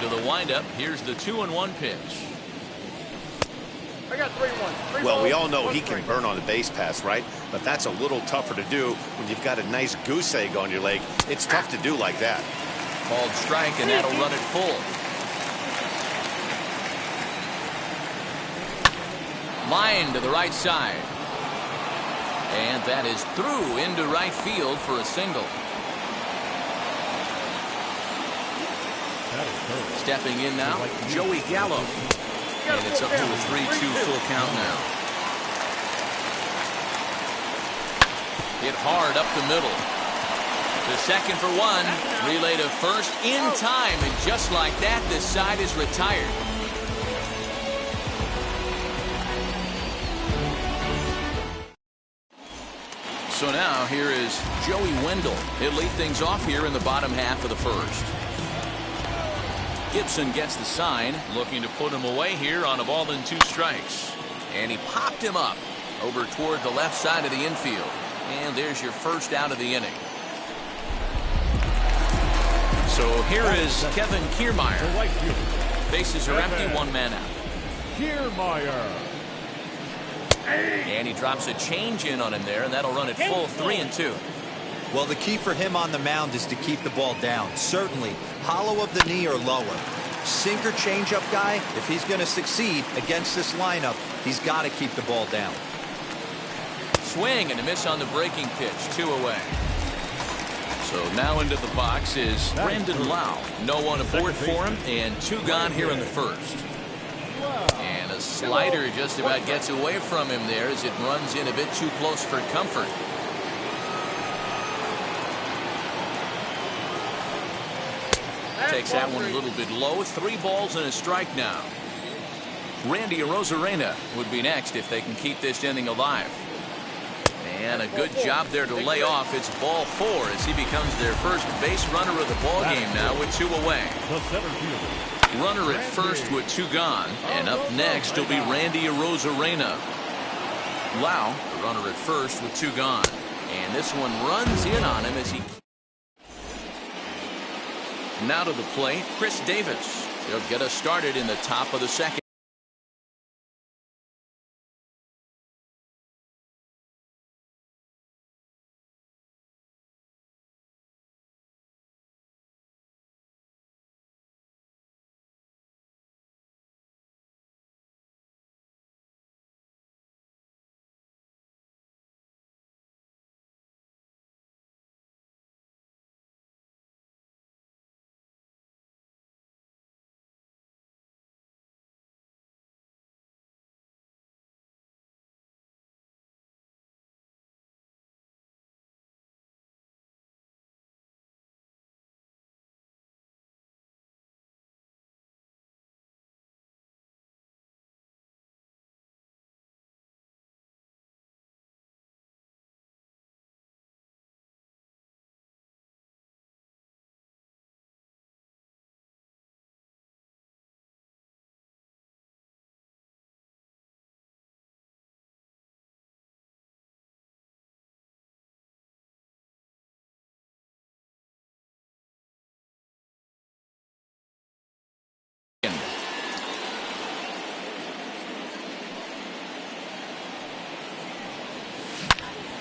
to the windup. Here's the 2-1 pitch. I got 3-1. Well, we all know he can burn on the base pass, right? But that's a little tougher to do when you've got a nice goose egg on your leg. It's tough to do like that. Called strike, and that'll run it full. Line to the right side. And that is through into right field for a single. Stepping in now, Joey Gallo. And it's up to a 3-2 full count now. Hit hard up the middle. The second for one. Relay to first in time. And just like that, this side is retired. So now here is Joey Wendell. He'll lead things off here in the bottom half of the first. Gibson gets the sign, looking to put him away here on a ball and 2 strikes. And he popped him up over toward the left side of the infield. And there's your first out of the inning. So here is Kevin Kiermaier. Bases are empty, 1 man out. Kiermaier. And he drops a change in on him there, and that'll run it full 3-2. Well, the key for him on the mound is to keep the ball down. Certainly, hollow of the knee or lower. Sinker changeup guy, if he's going to succeed against this lineup, he's got to keep the ball down. Swing and a miss on the breaking pitch, 2 away. So now into the box is Brandon Lau. No one aboard for him, and 2 gone here in the first. And a slider just about gets away from him there as it runs in a bit too close for comfort. Takes that one a little bit low. 3 balls and a strike now. Randy Arozarena would be next if they can keep this inning alive. And a good job there to lay off. It's ball 4 as he becomes their first base runner of the ball game now with 2 away. Runner at first with 2 gone. And up next will be Randy Arozarena. Lau, the runner at first with 2 gone. And this one runs in on him as he... Now to the plate, Chris Davis. He'll get us started in the top of the second.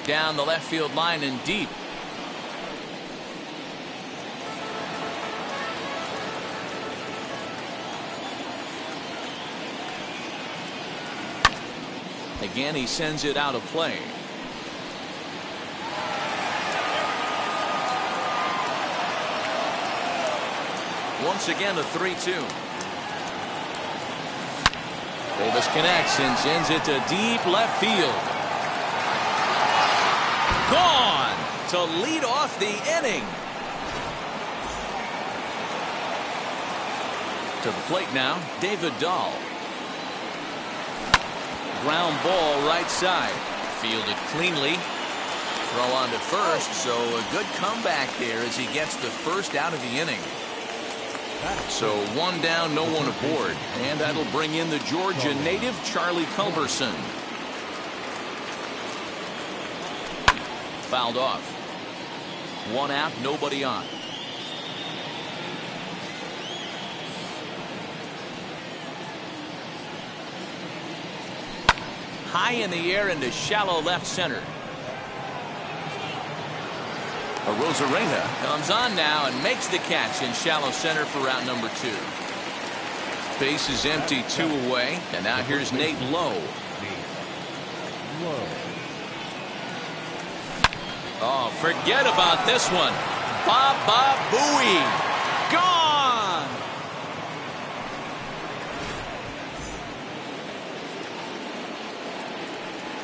Down the left field line and deep. Again, he sends it out of play. Once again, a 3-2. Davis connects and sends it to deep left field. Gone to lead off the inning. To the plate now, David Dahl. Ground ball right side. Fielded cleanly. Throw on to first, so a good comeback there as he gets the first out of the inning. So 1 down, no one aboard. And that'll bring in the Georgia native, Charlie Culberson. Fouled off. 1 out, nobody on. high in the air into shallow left center. Arozarena comes on now and makes the catch in shallow center for route number 2. Base is empty, 2 away, and now here's Nate Lowe. Oh, forget about this one. Baba Booey. Gone.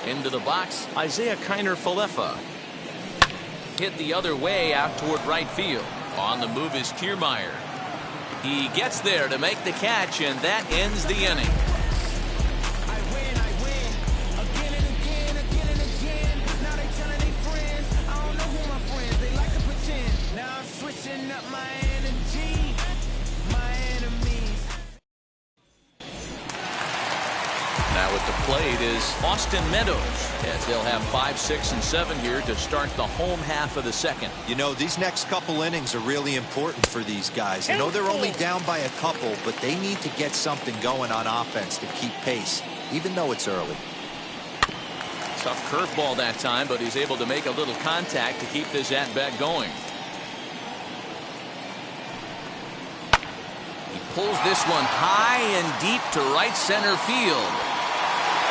Into the box, Isaiah Kiner-Falefa. Hit the other way out toward right field. On the move is Kiermaier. He gets there to make the catch, and that ends the inning. I win again and again, again and again. Now they telling their friends, I don't know who my friends, they like to pretend. Now I'm switching up my energy, my enemies. Now at the plate is Austin Meadows, as they'll have 5, 6, and 7 here to start the home half of the second. You know, these next couple innings are really important for these guys. I know they're only down by a couple, but they need to get something going on offense to keep pace, even though it's early. Tough curveball that time, but he's able to make a little contact to keep this at-bat going. He pulls this one high and deep to right center field.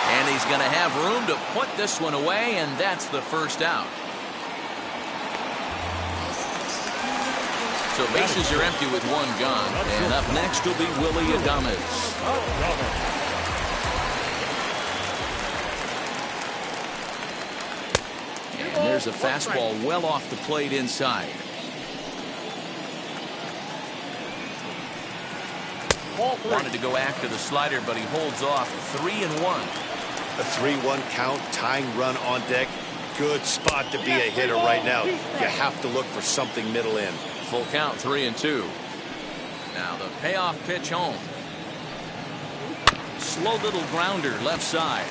And he's going to have room to put this one away, and that's the first out. So bases are empty with 1 gone. And up next will be Willie Adames. And there's a fastball well off the plate inside. Wanted to go after the slider, but he holds off. 3-1. A 3-1 count, tying run on deck. Good spot to be a hitter right now. You have to look for something middle in. Full count, 3-2. Now the payoff pitch home. Slow little grounder left side.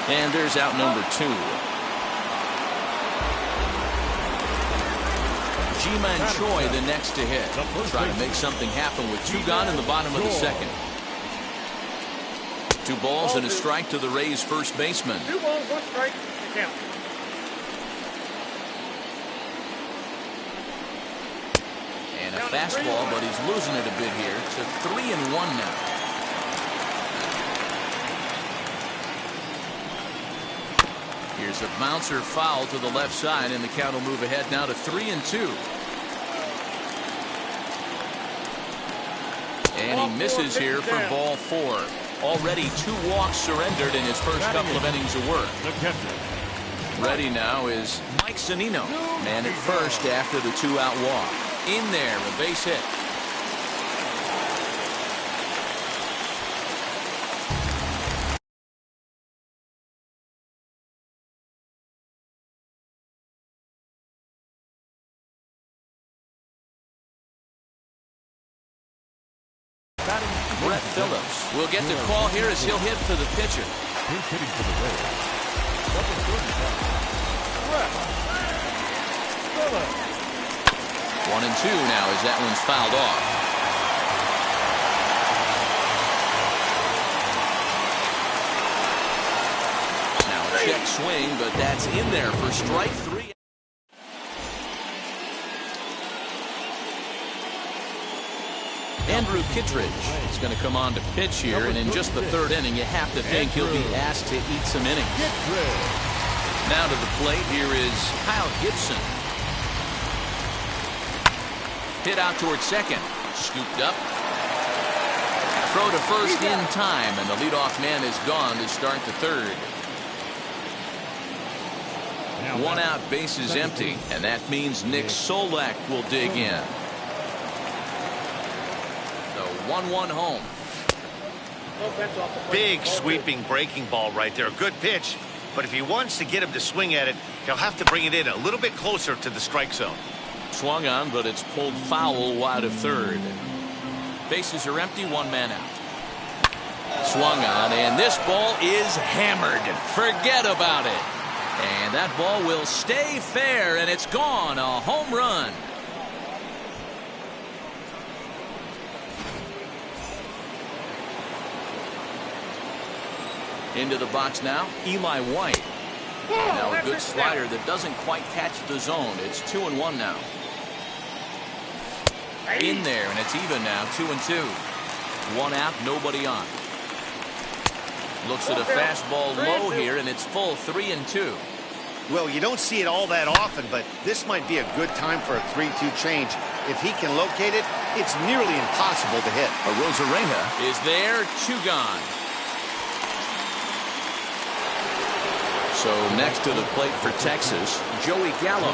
And there's out number 2. Ji-Man Choi the next to hit. Trying to make something happen with 2 gone in the bottom of the second. 2 balls and a strike to the Rays' first baseman. 2 balls, 1 strike, count. And a fastball, but he's losing it a bit here. To 3-1 now. Here's a bouncer foul to the left side, and the count will move ahead now to 3-2. And he misses here for ball 4. Already 2 walks surrendered in his first couple of innings of work. Ready now is Mike Zunino. Man at first after the 2-out walk. In there, a base hit. Brett Phillips will get the call here as he'll hit for the pitcher. He's hitting for the Rays. Number 35. Brett Phillips. 1-2 now as that one's fouled off. Now a check swing, but that's in there for strike 3. Andrew Kittredge is going to come on to pitch here, and in just the 3rd inning, you have to think he'll be asked to eat some innings. Now to the plate, here is Kyle Gibson. Hit out towards second. Scooped up. Throw to first in time, and the leadoff man is gone to start the 3rd. 1 out, base is empty, and that means Nick Solak will dig in. 1-1 home. Big sweeping breaking ball right there. Good pitch. But if he wants to get him to swing at it, he'll have to bring it in a little bit closer to the strike zone. Swung on, but it's pulled foul wide of 3rd. Bases are empty, 1 man out. Swung on, and this ball is hammered. Forget about it. And that ball will stay fair, and it's gone. A home run. Into the box now, Eli White. Now a good slider that doesn't quite catch the zone. It's 2-1 now. In there, and it's even now, 2-2. One out, nobody on. Looks at a fastball low here, and it's full, 3-2. Well, you don't see it all that often, but this might be a good time for a 3-2 change. If he can locate it, it's nearly impossible to hit. Arozarena is there, 2 gone. So next to the plate for Texas, Joey Gallo.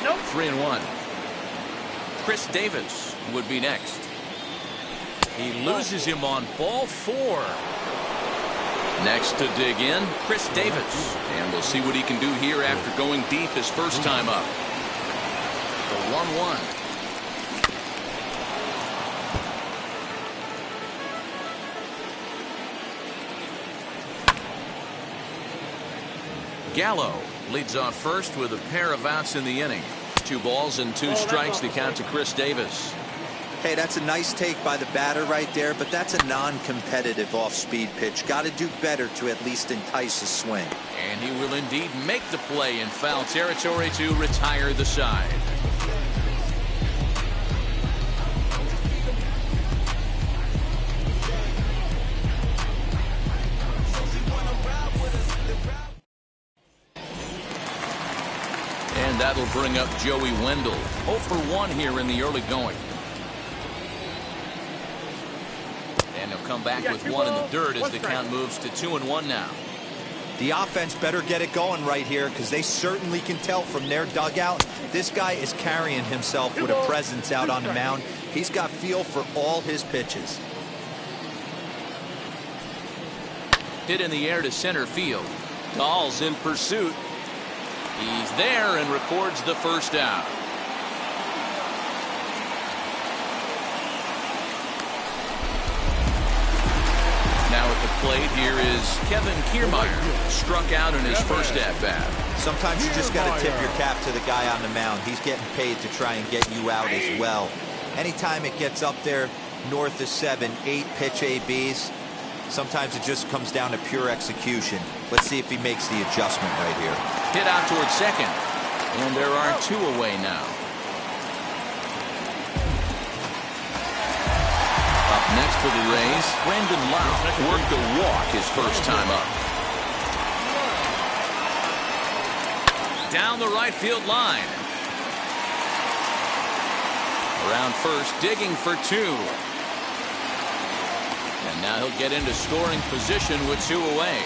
Nope. 3-1. Chris Davis would be next. He loses him on ball 4. Next to dig in, Chris Davis. And we'll see what he can do here after going deep his first time up. The 1-1. Gallo leads off first with a pair of outs in the inning. 2 balls and 2 strikes to count to Chris Davis. Hey, that's a nice take by the batter right there, but that's a non-competitive off-speed pitch. Got to do better to at least entice a swing. And he will indeed make the play in foul territory to retire the side. And that'll bring up Joey Wendell. 0 for 1 here in the early going. And he'll come back with 1 in the dirt as the count moves to 2-1 now. The offense better get it going right here, because they certainly can tell from their dugout this guy is carrying himself with a presence out on the mound. He's got feel for all his pitches. Hit in the air to center field. Dahl's in pursuit. He's there and records the first out. Now at the plate here is Kevin Kiermaier. Struck out in his first at-bat. Sometimes you just got to tip your cap to the guy on the mound. He's getting paid to try and get you out as well. Anytime it gets up there north of 7, 8 pitch ABs, sometimes it just comes down to pure execution. Let's see if he makes the adjustment right here. Hit out towards second. And there are 2 away now. Up next for the Rays, Brandon Lau worked a walk his first time up. Down the right field line. Around first, digging for 2. And now he'll get into scoring position with 2 away.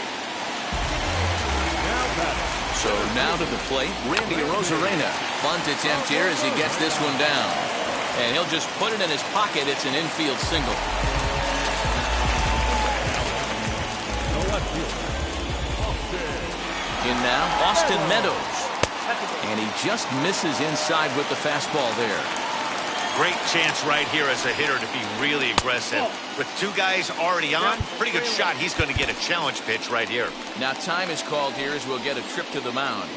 So now to the plate, Randy Arozarena. Bunt attempt here as he gets this one down. And he'll just put it in his pocket. It's an infield single. In now, Austin Meadows. And he just misses inside with the fastball there. Great chance right here as a hitter to be really aggressive. With 2 guys already on, pretty good shot. He's going to get a challenge pitch right here. Now time is called here as we'll get a trip to the mound.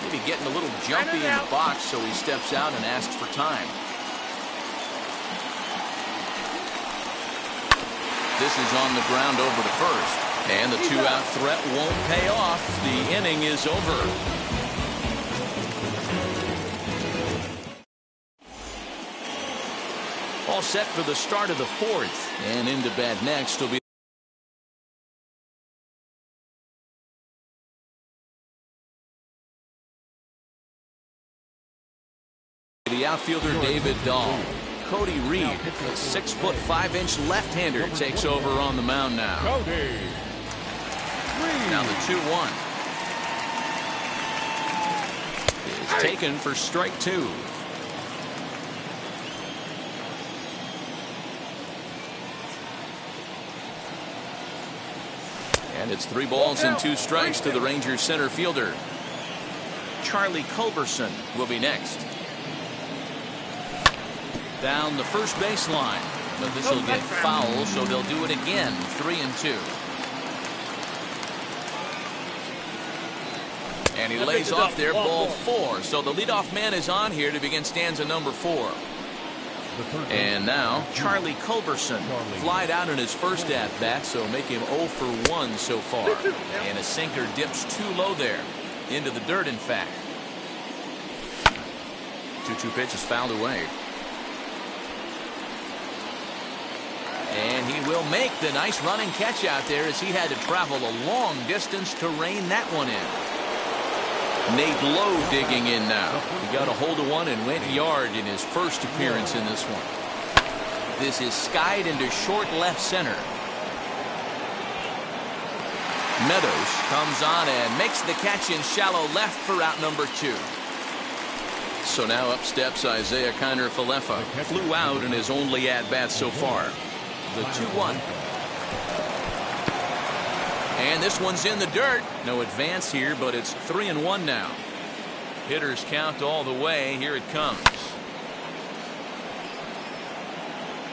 Maybe getting a little jumpy in the box, so he steps out and asks for time. This is on the ground over to first. And the 2-out threat won't pay off. The inning is over. All set for the start of the 4th. And into bat next will be the outfielder David Dahl. Cody Reed, a 6'5" left-hander, takes over on the mound now. Now the 2-1 is taken for strike 2. And it's 3 balls and 2 strikes to the Rangers center fielder. Charlie Culberson will be next. Down the first baseline, but this will get foul, so they'll do it again. 3-2. And he lays off there, ball 4. So the leadoff man is on here to begin stanza number 4. And now Charlie Culberson flied out in his first at-bat, so make him 0 for 1 so far. And a sinker dips too low there, into the dirt in fact. 2-2 pitch is fouled away. And he will make the nice running catch out there as he had to travel a long distance to rein that one in. Nate Lowe digging in now. He got a hold of one and went yard in his first appearance in this one. This is skied into short left center. Meadows comes on and makes the catch in shallow left for out number 2. So now up steps Isaiah Kiner-Falefa. Flew out in his only at-bat so far. The 2-1. And this one's in the dirt. No advance here, but it's 3-1 now. Hitters count all the way. Here it comes.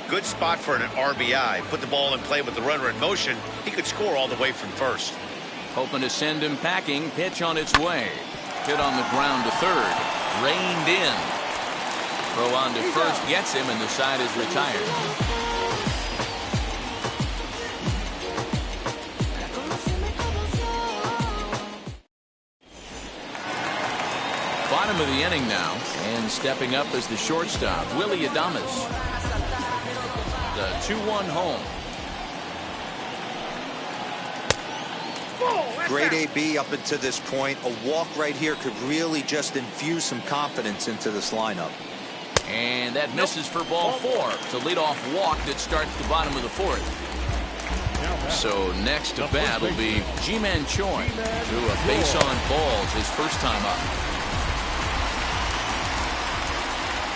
Good spot for an RBI. Put the ball in play with the runner in motion. He could score all the way from first. Hoping to send him packing. Pitch on its way. Hit on the ground to third. Reined in. Throw on to first gets him, and the side is retired. Bottom of the inning now, and stepping up as the shortstop, Willie Adames. The 2-1 home. Great AB up until this point. A walk right here could really just infuse some confidence into this lineup. And that misses for ball 4. It's a leadoff walk that starts the bottom of the 4th. So next to bat will be Ji-Man Choi. Threw a base on balls his first time up.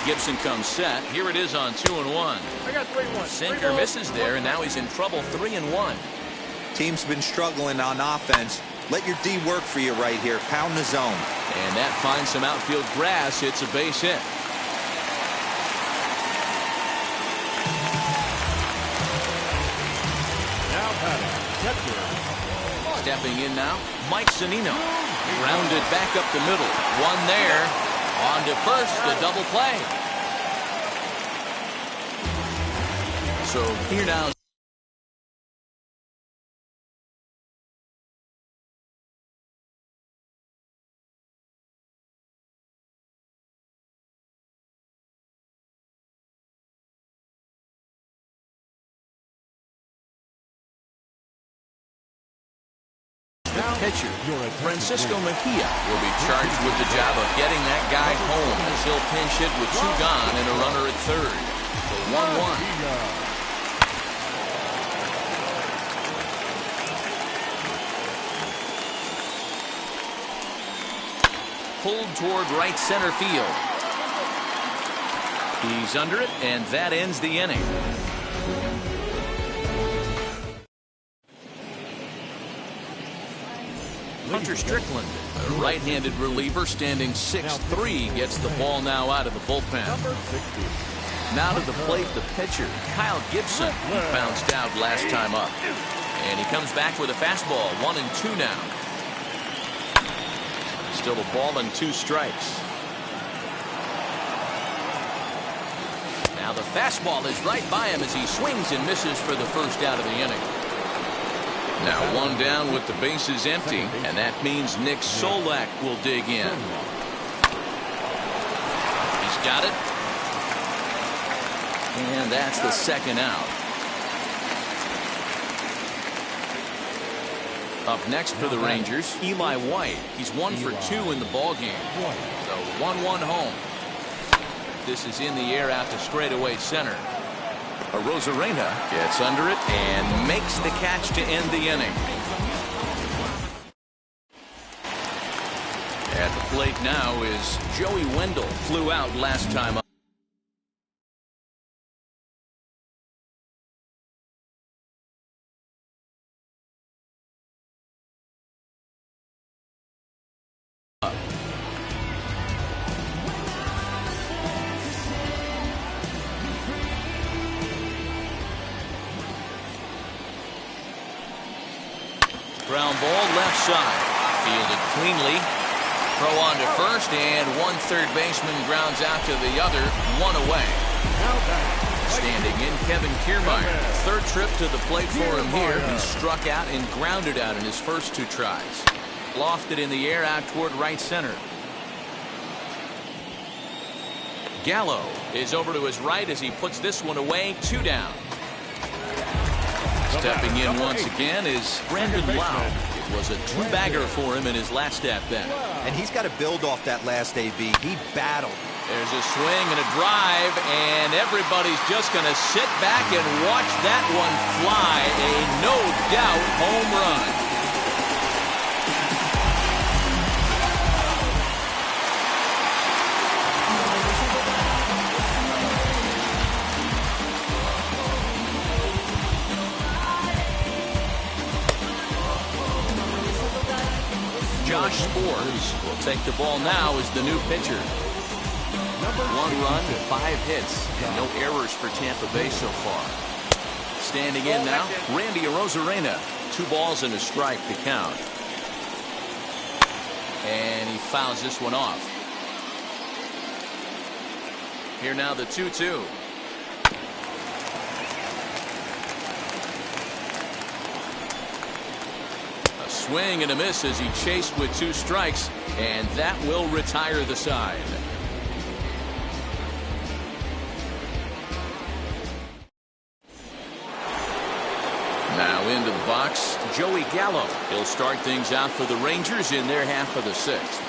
Gibson comes set. Here it is on 2-1. I got 3-1. Sinker misses there, and now he's in trouble. 3-1. Team's been struggling on offense. Let your D work for you right here. Pound the zone. And that finds some outfield grass. It's a base hit. Now batting, catcher. Stepping in now, Mike Zunino. Grounded back up the middle. One there. On to first, a double play. So here now. Pitcher Francisco Mejia will be charged with the job of getting that guy home as he'll pinch hit with 2 gone and a runner at third. So 1-1. Pulled toward right center field. He's under it, and that ends the inning. Hunter Strickland, a right-handed reliever standing 6'3", gets the ball now out of the bullpen. Now to the plate, the pitcher, Kyle Gibson, who bounced out last time up. And he comes back with a fastball, 1-2 now. Still a ball and 2 strikes. Now the fastball is right by him as he swings and misses for the first out of the inning. Now 1 down with the bases empty, and that means Nick Solak will dig in. He's got it. And that's the second out. Up next for the Rangers, Eli White. He's 1 for 2 in the ballgame. So 1-1 home. This is in the air out to straightaway center. Arozarena gets under it and makes the catch to end the inning. At the plate now is Joey Wendell. Flew out last time up. Ground ball left side. Fielded cleanly. Throw on to first, and one third baseman grounds out to the other, one away. Now batting. Standing in, Kevin Kiermaier. Third trip to the plate for him here. He struck out and grounded out in his first 2 tries. Lofted in the air out toward right center. Gallo is over to his right as he puts this one away. 2 down. Stepping in once again is Brandon Lau. It was a 2-bagger for him in his last at-bat. And he's got to build off that last AB. He battled. There's a swing and a drive, and everybody's just going to sit back and watch that one fly. A no-doubt home run. Josh Spores will take the ball now as the new pitcher. 1 run, 5 hits, and no errors for Tampa Bay so far. Standing in now, Randy Arozarena. 2 balls and a strike to count. And he fouls this one off. Here now the 2-2. A swing and a miss as he chased with 2 strikes, and that will retire the side. Now into the box, Joey Gallo. He'll start things out for the Rangers in their half of the 6th.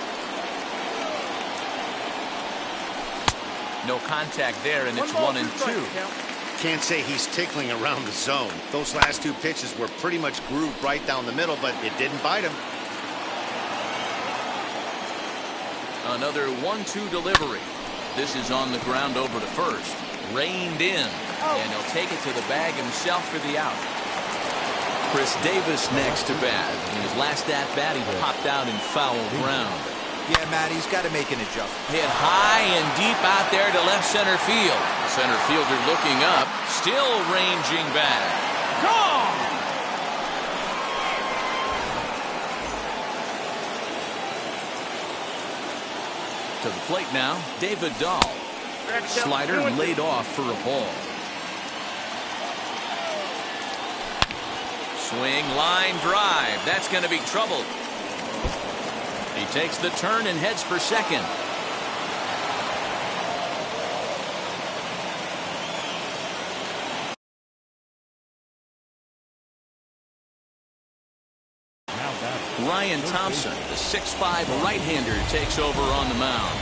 No contact there, and it's 1-2. Can't say he's tickling around the zone. Those last 2 pitches were pretty much grooved right down the middle, but it didn't bite him. Another 1-2 delivery. This is on the ground over to first. Reined in, and he'll take it to the bag himself for the out. Chris Davis next to bat. In his last at-bat, he popped out in foul ground. Yeah, Matt, he's got to make an adjustment. Hit high and deep out there to left center field. Center fielder looking up, still ranging back. Gone! To the plate now, David Dahl. Slider laid off for a ball. Swing, line, drive. That's going to be trouble. He takes the turn and heads for second. Ryan Thompson, the 6'5" right-hander, takes over on the mound.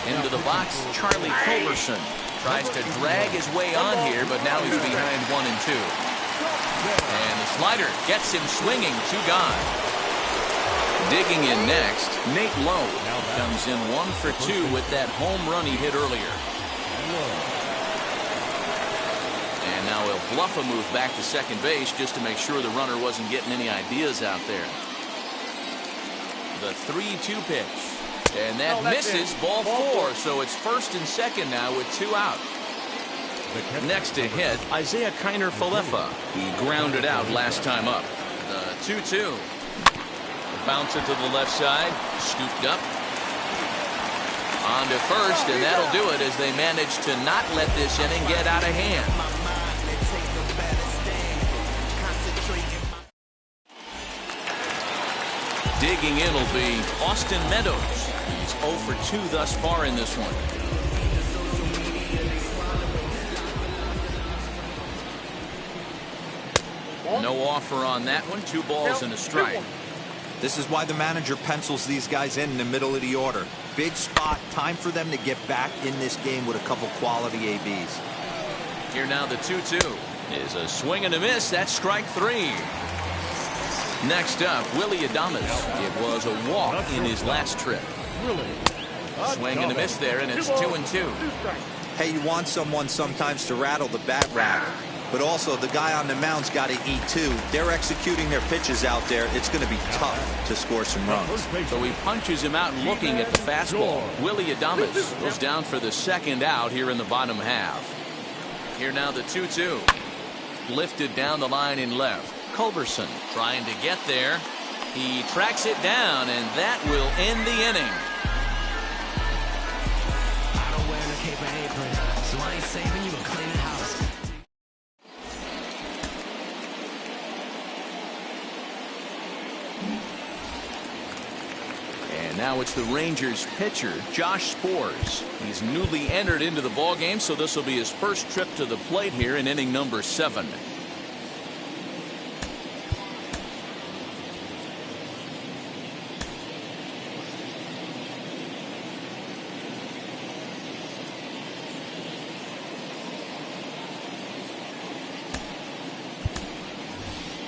Into the box, Charlie Culberson tries to drag his way on here, but now he's behind 1-2. And the slider gets him swinging. 2 gone. Digging in next, Nate Lowe comes in 1 for 2 with that home run he hit earlier. And now he'll bluff a move back to second base just to make sure the runner wasn't getting any ideas out there. The 3-2 pitch. And that misses, ball 4, so it's first and second now with 2 out. Next to hit, Isaiah Kiner-Falefa. He grounded out last time up. The 2-2. Bouncer to the left side, scooped up. On to first, and that'll do it as they manage to not let this inning get out of hand. Digging in will be Austin Meadows. He's 0 for 2 thus far in this one. No offer on that one. 2 balls and a strike. This is why the manager pencils these guys in the middle of the order. Big spot. Time for them to get back in this game with a couple quality ABs. Here now the 2-2 is a swing and a miss. That's strike 3. Next up, Willie Adames. It was a walk in his last trip. Swing and a miss there, and it's 2-2. Hey, you want someone sometimes to rattle the bat rack, but also the guy on the mound's got to eat too. They're executing their pitches out there. It's going to be tough to score some runs. So he punches him out looking at the fastball. Willie Adames goes down for the second out here in the bottom half. Here now the 2-2. Lifted down the line in left. Culberson trying to get there. He tracks it down, and that will end the inning. I don't wear a cape or apron, so I ain't saving you a cleaning house. And now it's the Rangers pitcher, Josh Spores. He's newly entered into the ballgame, so this will be his first trip to the plate here in inning number 7.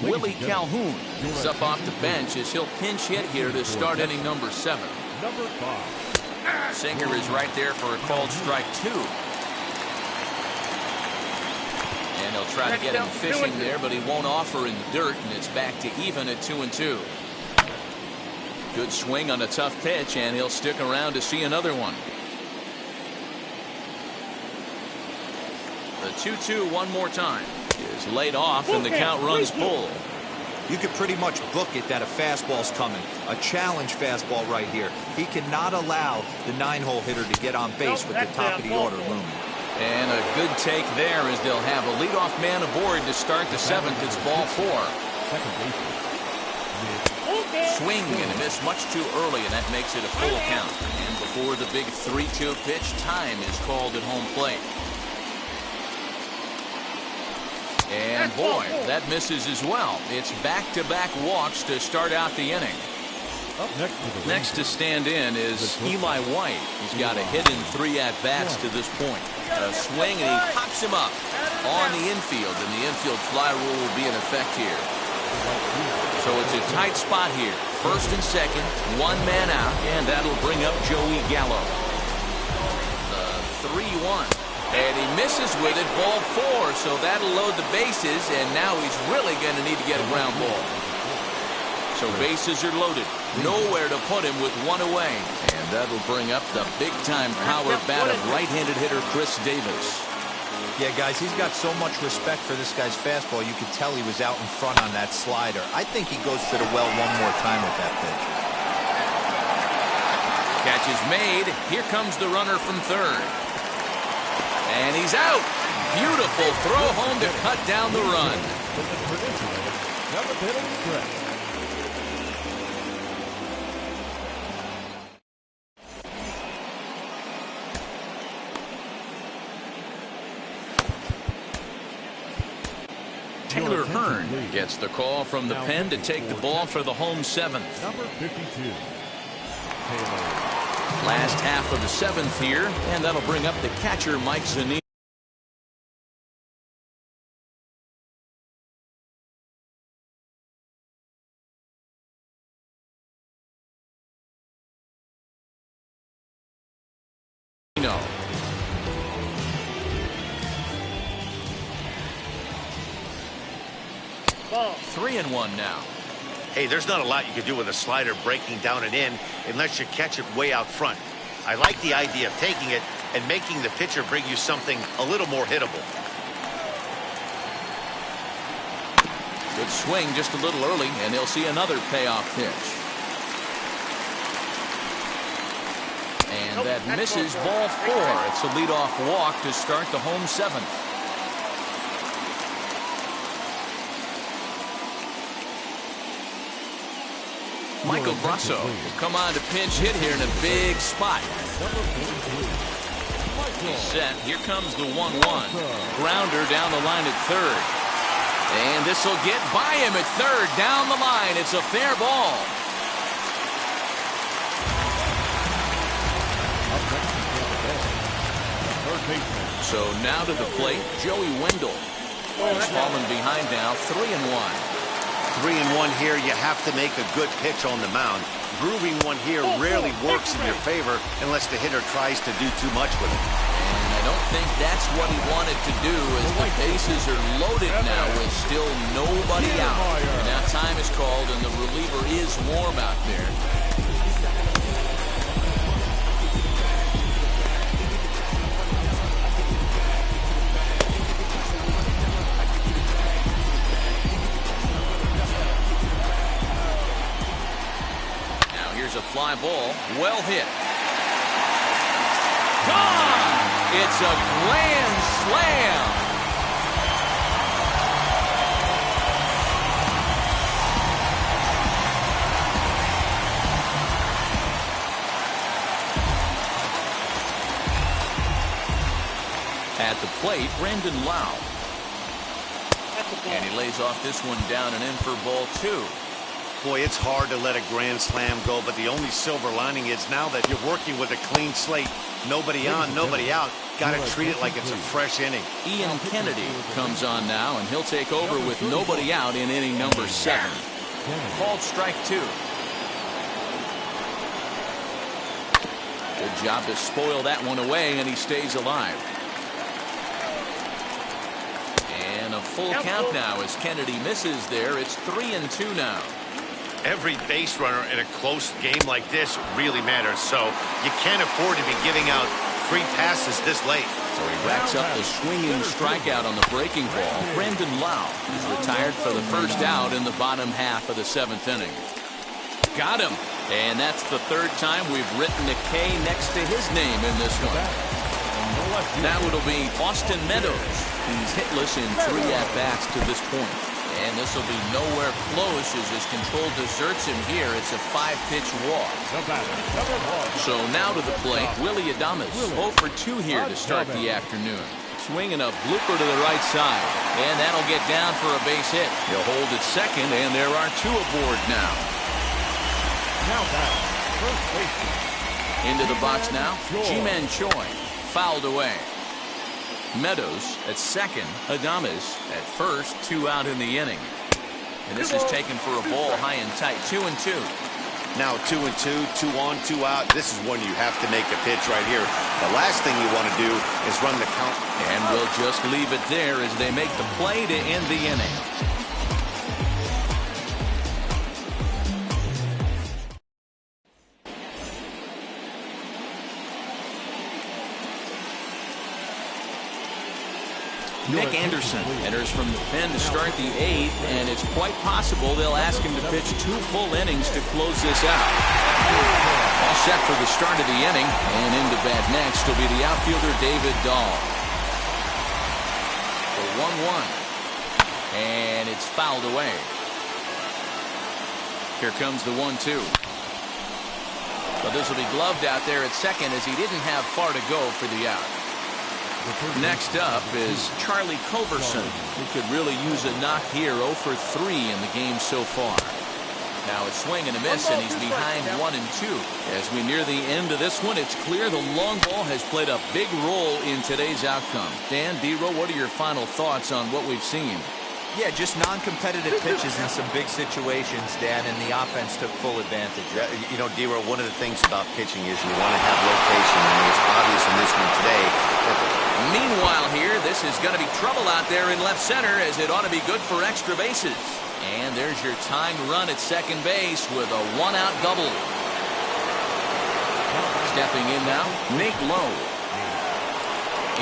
Willie Calhoun is up off the bench as he'll pinch hit here to start inning number 7. Number 5. Singer is right there for a called strike 2. And they'll try to get him fishing there, but he won't offer in the dirt, and it's back to even at 2-2. Good swing on a tough pitch, and he'll stick around to see another one. The 2-2 one more time is laid off, and the count runs full. You could pretty much book it that a fastball's coming. A challenge fastball right here. He cannot allow the 9-hole hitter to get on base with the top of the order looming. And a good take there as they'll have a leadoff man aboard to start the 7th. It's ball 4. Second baseman. Swing and a miss much too early, and that makes it a full count. And before the big 3-2 pitch, time is called at home plate. And boy, that misses as well. It's back-to-back walks to start out the inning. Up Next to stand in is Eli White. He's got a hit in 3 at-bats to this point. A swing, and he pops him up on the infield, and the infield fly rule will be in effect here. So it's a tight spot here. First and second, 1 man out, and that'll bring up Joey Gallo. The 3-1. And he misses with it, ball 4, so that'll load the bases, and now he's really going to need to get a ground ball. So bases are loaded. Nowhere to put him with 1 away. And that'll bring up the big-time power bat of right-handed hitter Chris Davis. Yeah, guys, he's got so much respect for this guy's fastball. You could tell he was out in front on that slider. I think he goes to the well one more time with that pitch. Catch is made. Here comes the runner from third. And he's out. Beautiful throw home to cut down the run. Number penalty correct. Taylor Hearn gets the call from the pen to take the ball for the home 7th. Number 52. Taylor. Last half of the 7th here, and that'll bring up the catcher, Mike Zunino. No. 3-1 now. Hey, there's not a lot you can do with a slider breaking down and in unless you catch it way out front. I like the idea of taking it and making the pitcher bring you something a little more hittable. Good swing just a little early, and he'll see another payoff pitch. And that misses ball 4. It's a leadoff walk to start the home 7th. Michael Brasso will come on to pinch hit here in a big spot. He's set. Here comes the 1-1. Grounder down the line at third. And this will get by him at third. Down the line. It's a fair ball. So now to the plate, Joey Wendell. He's fallen behind now, 3-1. 3-1 here, you have to make a good pitch on the mound. Grooving one here rarely works in your favor unless the hitter tries to do too much with it. And I don't think that's what he wanted to do, as the bases are loaded now with still nobody out. And now time is called, and the reliever is warm out there. a fly ball. Well hit. Gone! It's a grand slam. At the plate, Brandon Lau. And he lays off this one down and in for ball 2. Boy, it's hard to let a grand slam go, but the only silver lining is now that you're working with a clean slate, nobody on, nobody out, got to treat it like it's a fresh inning. Ian Kennedy comes on now, and he'll take over with nobody out in inning number 7. Called strike 2. Good job to spoil that one away, and he stays alive. And a full count now as Kennedy misses there. It's 3-2 now. Every base runner in a close game like this really matters, so you can't afford to be giving out free passes this late. So he racks up the swinging strikeout on the breaking ball. Brandon Lau is retired for the first out in the bottom half of the 7th inning. Got him. And that's the 3rd time we've written a K next to his name in this one. Now it'll be Austin Meadows. He's hitless in 3 at-bats to this point. And this will be nowhere close as his control deserts him here. It's a 5-pitch walk. So now to the plate, Willie Adames. 0 for 2 here to start the afternoon. Swinging a blooper to the right side. And that'll get down for a base hit. He'll hold at second, and there are 2 aboard now. Into the box now, Ji-Man Choi. Fouled away. Meadows at second, Adames at first, 2 out in the inning. And this is taken for a ball high and tight, 2-2. Now 2-2, 2 on, 2 out. This is when you have to make a pitch right here. The last thing you want to do is run the count. And we'll just leave it there as they make the play to end the inning. Nick Anderson enters from the pen to start the 8th, and it's quite possible they'll ask him to pitch 2 full innings to close this out. All set for the start of the inning, and into bat next will be the outfielder David Dahl. For 1-1, and it's fouled away. Here comes the 1-2. But this will be gloved out there at second as he didn't have far to go for the out. Next up is Charlie Culberson, who could really use a knock here. 0 for 3 in the game so far. Now a swing and a miss, and he's behind 1-2. As we near the end of this one, it's clear the long ball has played a big role in today's outcome. Dan, D-Row, what are your final thoughts on what we've seen? Yeah, just non-competitive pitches in some big situations, Dan, and the offense took full advantage. Yeah, you know, D-Row, one of the things about pitching is you want to have location, and it was obvious in this one today. Meanwhile here, this is going to be trouble out there in left center, as it ought to be good for extra bases. And there's your timed run at second base with a 1-out double. Stepping in now, Nate Lowe.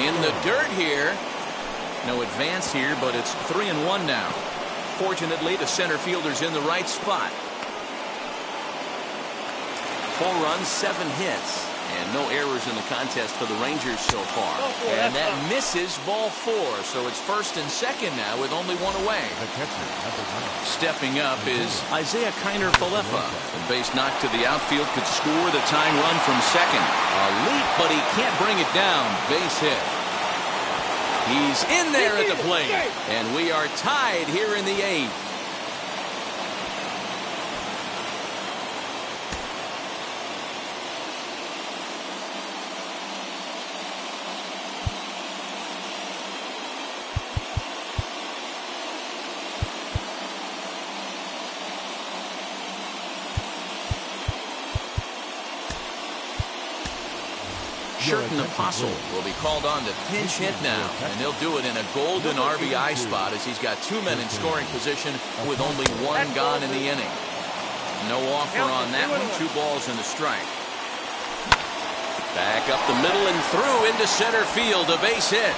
In the dirt here. No advance here, but it's 3-1 now. Fortunately, the center fielder's in the right spot. 4 runs, 7 hits, and no errors in the contest for the Rangers so far. And that misses ball 4, so it's first and second now with only 1 away. Stepping up is Isaiah Kiner-Falefa. The base knock to the outfield could score the tying run from second. A leap, but he can't bring it down. Base hit. He's in there at the plate, and we are tied here in the 8th. Sherton Apostle will be called on to pinch hit now, and he'll do it in a golden RBI spot as he's got 2 men in scoring position with only 1 gone in the inning. No offer on that one. 2 balls and a strike. Back up the middle and through into center field. A base hit.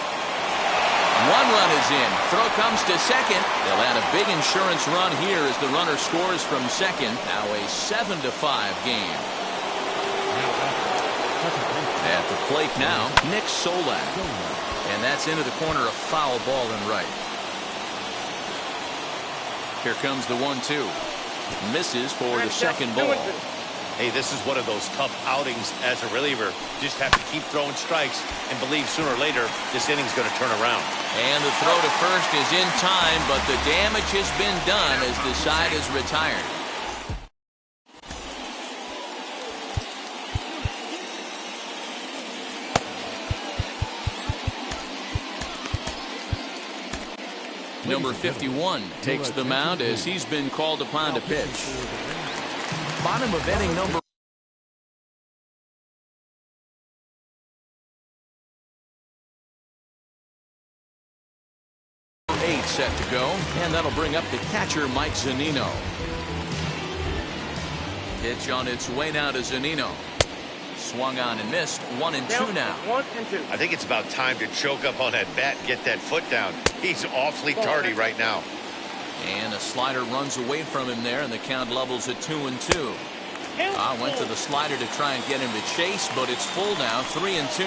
One run is in. Throw comes to second. They'll add a big insurance run here as the runner scores from second. Now a 7-5 game. At the plate now, Nick Solak. And that's into the corner, a foul ball and right. Here comes the 1-2. Misses for the second ball. Hey, this is one of those tough outings as a reliever. Just have to keep throwing strikes and believe sooner or later this inning's going to turn around. And the throw to first is in time, but the damage has been done as the side is retired. Number 51 takes the mound as he's been called upon to pitch. Bottom of inning number 8 set to go, and that'll bring up the catcher Mike Zunino. Pitch on its way now to Zunino. Swung on and missed. 1-2 now. 1-2. I think it's about time to choke up on that bat and get that foot down. He's awfully tardy right now. And a slider runs away from him there, and the count levels at 2-2. Went to the slider to try and get him to chase, but it's full now, 3-2.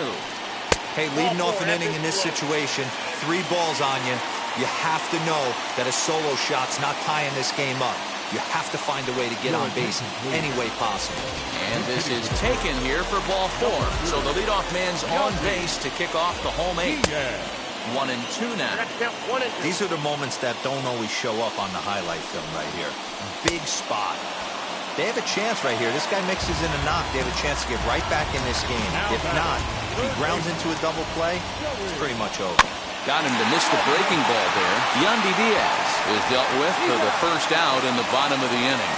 Hey, leading off an inning in this situation, 3 balls on you. You have to know that a solo shot's not tying this game up. You have to find a way to get on base any way possible. And this is taken here for ball 4. So the leadoff man's on base to kick off the home 8. 1-2 now. These are the moments that don't always show up on the highlight film right here. Big spot. They have a chance right here. This guy mixes in a knock. They have a chance to get right back in this game. If not, if he grounds into a double play, it's pretty much over. Got him to miss the breaking ball there. Yandy Diaz is dealt with for the first out in the bottom of the inning.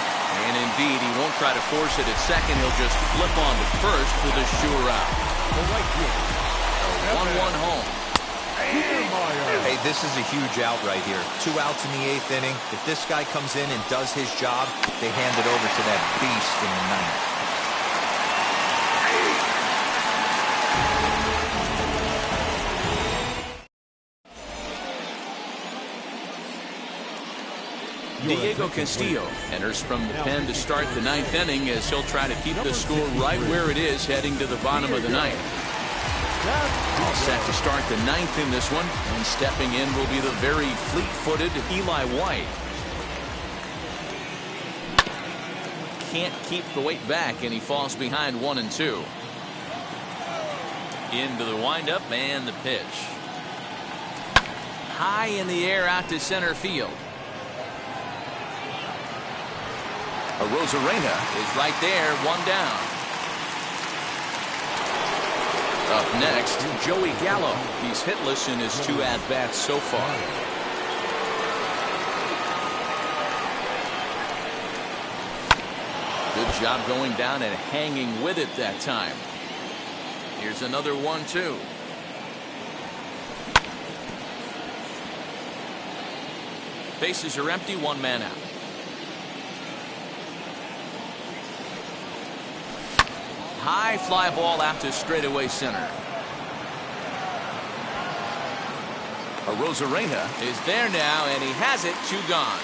And indeed, he won't try to force it at second. He'll just flip on to first for the sure out. A 1-1 home. Hey, this is a huge out right here. 2 outs in the 8th inning. If this guy comes in and does his job, they hand it over to that beast in the 9th. Diego Castillo enters from the pen to start the 9th inning as he'll try to keep the score right where it is heading to the bottom of the 9th. All set to start the 9th in this one, and stepping in will be the very fleet-footed Eli White. Can't keep the weight back, and he falls behind 1-2. Into the windup and the pitch. High in the air out to center field. Rosarena is right there, 1 down. Up next, Joey Gallo. He's hitless in his 2 at-bats so far. Good job going down and hanging with it that time. Here's another 1-2. Bases are empty, 1 man out. High fly ball out to straightaway center. Rosarena is there now, and he has it, 2 gone.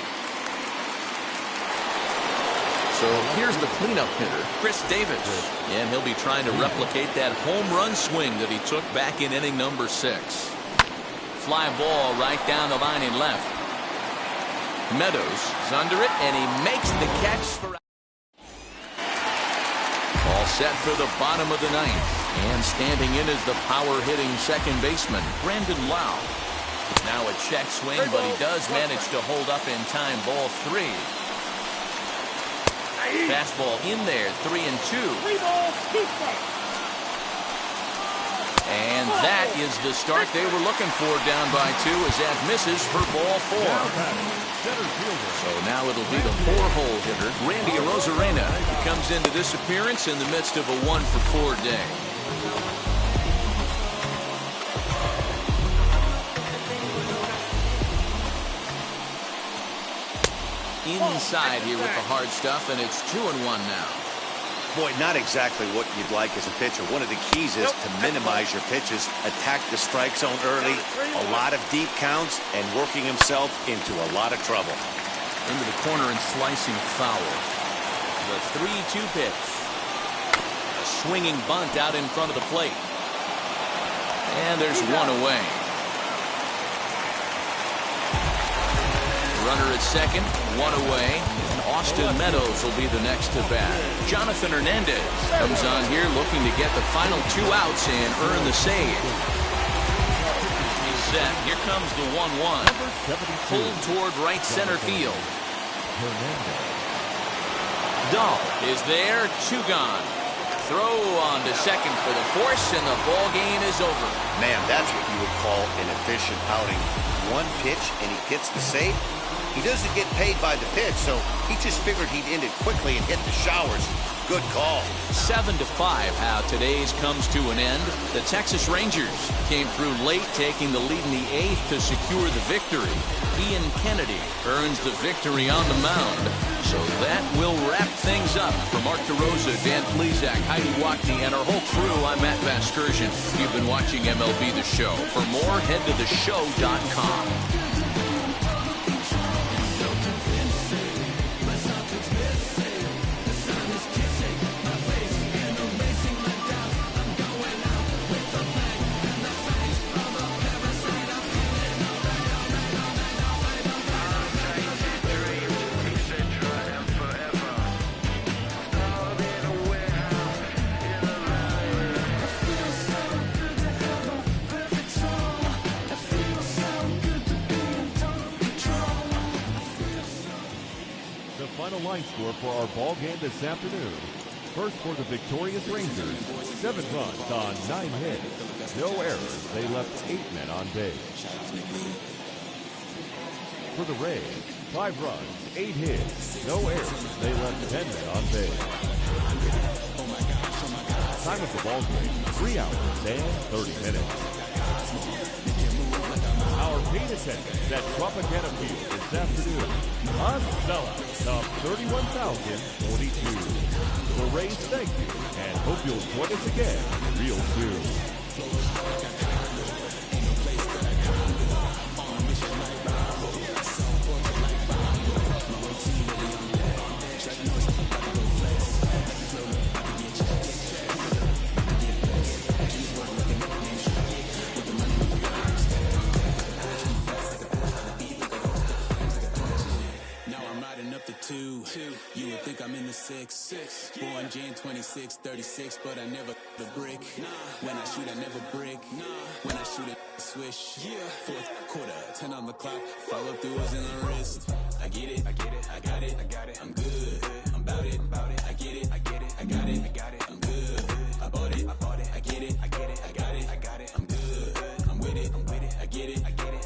So here's the cleanup hitter, Chris Davis. And he'll be trying to replicate that home run swing that he took back in inning number 6. Fly ball right down the line in left. Meadows is under it, and he makes the catch for... All set for the bottom of the 9th. And standing in is the power-hitting second baseman, Brandon Lau. Now a check swing, but he does manage to hold up in time. Ball 3. Fastball in there, 3-2. And that is the start they were looking for, down by 2, as that misses for ball 4. So now it'll be the 4-hole hitter, Randy Rosarena, who comes into this appearance in the midst of a 1-for-4 day. Inside here with the hard stuff, and it's 2-1 now. Boy, not exactly what you'd like as a pitcher. One of the keys is to minimize your pitches, attack the strike zone early, a lot of deep counts, and working himself into a lot of trouble. Into the corner and slicing foul. The 3-2 pitch. A swinging bunt out in front of the plate. And there's one away. Runner at second, one away. And Austin Meadows will be the next to bat. Jonathan Hernandez comes on here looking to get the final 2 outs and earn the save. He's set. Here comes the 1-1. Pulled toward right center field. Dahl is there, 2 gone. Throw on to second for the force, and the ball game is over. Man, that's what you would call an efficient outing. 1 pitch, and he gets the save. He doesn't get paid by the pitch, so he just figured he'd end it quickly and hit the showers. Good call. 7-5, how today's comes to an end. The Texas Rangers came through late, taking the lead in the 8th to secure the victory. Ian Kennedy earns the victory on the mound. So that will wrap things up. For Mark DeRosa, Dan Plesac, Heidi Wackney, and our whole crew, I'm Matt Vasgersian. You've been watching MLB The Show. For more, head to theshow.com. Final line score for our ball game this afternoon. First for the victorious Rangers, 7 runs on 9 hits. No errors. They left 8 men on base. For the Rays, 5 runs, 8 hits. No errors. They left 10 men on base. Time of the ball game, 3 hours and 30 minutes. Our paid attendance at Tropicana Field this afternoon, a sellout of 31,042. The Rays thank you and hope you'll join us again real soon. You would think I'm in the 6. Born Jan 26, 36, but I never the brick. When I shoot, I never brick. When I shoot it, swish. Fourth quarter, 10 on the clock. Follow throughs in the wrist. I get it, I got it. I'm good, I'm about it. I get it, I got it. I'm good, I bought it. I get it, I got it. I'm good, I'm with it. I get it, I got it.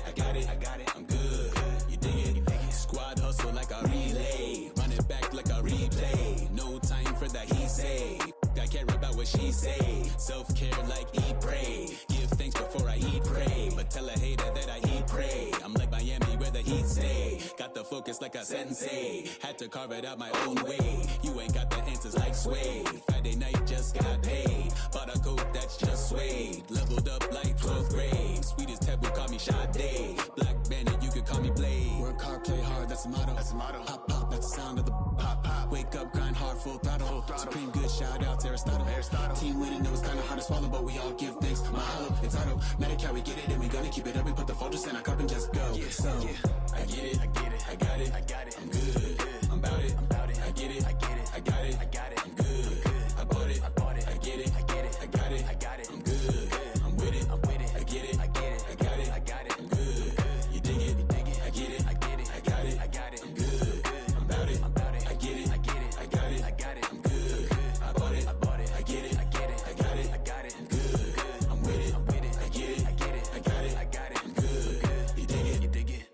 I'm good, you dig it. Squad hustle like a relay. Run it back like a replay. No time for that he say. I care about what she say. Self-care like eat, pray. Give thanks before I eat, pray. But tell a hater that I eat, pray. I'm like Miami where the heat stay. Got the focus like a sensei. Had to carve it out my own way. You ain't got the answers like Sway. Friday night just got paid. Bought a coat that's just suede. Leveled up like 12th grade. Sweetest taboo call me Sade. Black Bandit, you could call me Blade. Work hard, play hard, that's the motto. Pop, pop, that's the sound of the pop, pop. Wake up, grind hard, full throttle. Supreme good, shout out to Aristotle. Team winning, know it's kinda hard to swallow, but we all give thanks. Mahalo, it's auto. Medicare, we get it, and we gonna keep it up. We put the focus in our cup and just go. I get it, I got it. I'm good, I'm about it. I get it, I got it. I'm good, I bought it. I get it, I got it. I'm good, I'm with it. I get it, I got it. I'm good, you dig it. I get it, I got it. I'm good, I'm about it. I get it, I got it. I'm good, I bought it. I get it, I got it. I'm good, I'm with it. I get it, I got it. I'm good, you dig it.